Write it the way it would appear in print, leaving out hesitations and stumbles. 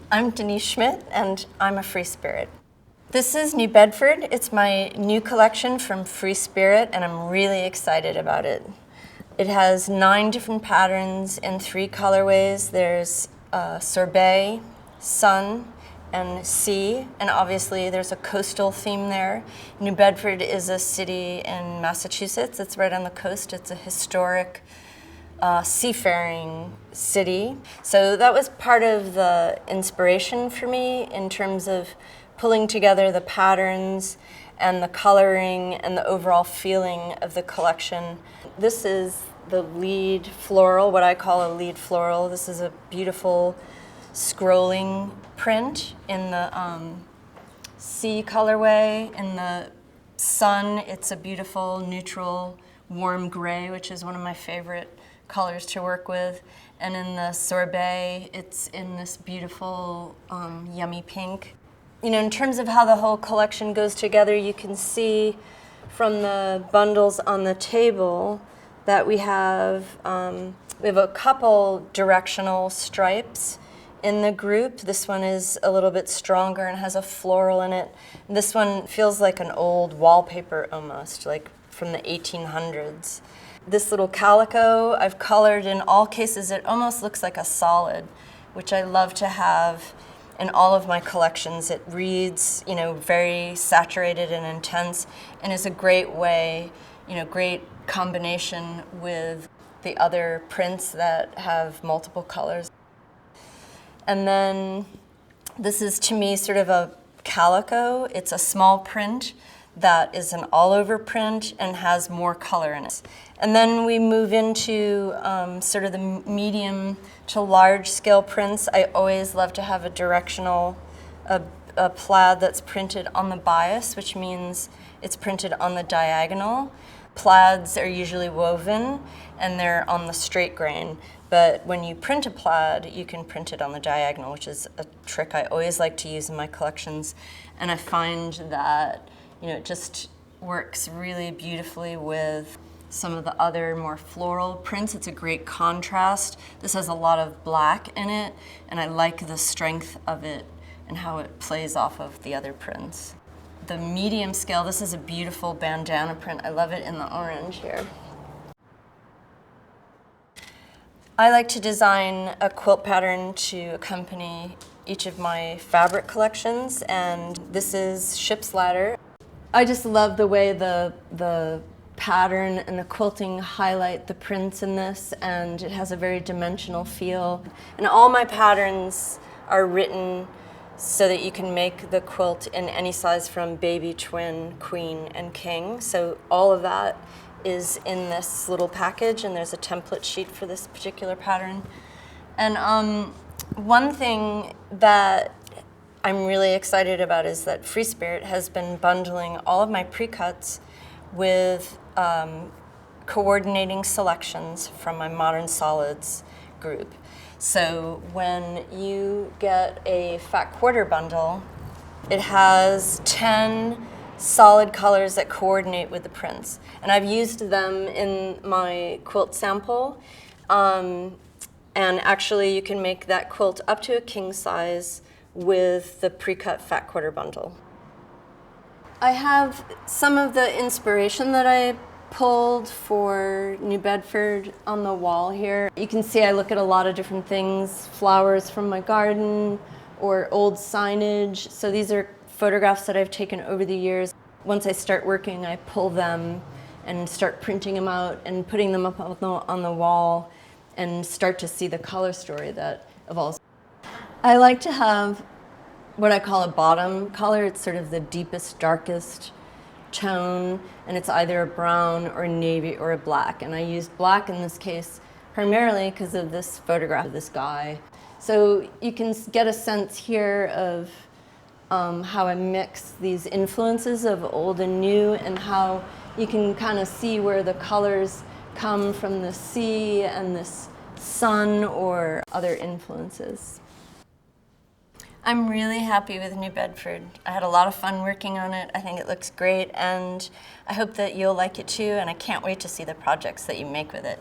I'm Denyse Schmidt, and I'm a FreeSpirit. This is New Bedford. It's my new collection from FreeSpirit, and I'm really excited about it. It has 9 different patterns in 3 colorways. There's sorbet, sun, and sea, and obviously there's a coastal theme there. New Bedford is a city in Massachusetts. It's right on the coast. It's a historic seafaring city. So that was part of the inspiration for me in terms of pulling together the patterns and the coloring and the overall feeling of the collection. This is the lead floral, what I call a lead floral. This is a beautiful scrolling print in the sea colorway. In the sun, it's a beautiful neutral warm gray, which is one of my favorite colors to work with. And in the sorbet, it's in this beautiful yummy pink. You know, in terms of how the whole collection goes together, you can see from the bundles on the table that we have a couple directional stripes in the group. This one is a little bit stronger and has a floral in it. This one feels like an old wallpaper almost, like from the 1800s. This little calico I've colored in all cases. It almost looks like a solid, which I love to have in all of my collections. It reads, you know, very saturated and intense, and is a great way, you know, great combination with the other prints that have multiple colors. And then this is, to me, sort of a calico. It's a small print that is an all-over print and has more color in it. And then we move into sort of the medium to large scale prints. I always love to have a directional, a plaid that's printed on the bias, which means it's printed on the diagonal. Plaids are usually woven and they're on the straight grain. But when you print a plaid, you can print it on the diagonal, which is a trick I always like to use in my collections. And I find that, you know, it just works really beautifully with some of the other more floral prints. It's a great contrast. This has a lot of black in it, and I like the strength of it and how it plays off of the other prints. The medium scale, this is a beautiful bandana print. I love it in the orange here. I like to design a quilt pattern to accompany each of my fabric collections, and this is Ship's Ladder. I just love the way the pattern and the quilting highlight the prints in this, and it has a very dimensional feel. And all my patterns are written so that you can make the quilt in any size from baby, twin, queen, and king. So all of that is in this little package, and there's a template sheet for this particular pattern. And one thing that I'm really excited about is that FreeSpirit has been bundling all of my pre-cuts with coordinating selections from my Modern Solids group. So when you get a fat quarter bundle, it has 10 solid colors that coordinate with the prints. And I've used them in my quilt sample. And actually you can make that quilt up to a king size with the pre-cut fat quarter bundle. I have some of the inspiration that I pulled for New Bedford on the wall here. You can see I look at a lot of different things, flowers from my garden or old signage. So these are photographs that I've taken over the years. Once I start working, I pull them and start printing them out and putting them up on the wall and start to see the color story that evolves. I like to have what I call a bottom color. It's sort of the deepest, darkest tone, and it's either a brown or a navy or a black. And I used black in this case primarily because of this photograph of this guy. So you can get a sense here of how I mix these influences of old and new, and how you can kind of see where the colors come from the sea and this sun or other influences. I'm really happy with New Bedford. I had a lot of fun working on it. I think it looks great, and I hope that you'll like it too, and I can't wait to see the projects that you make with it.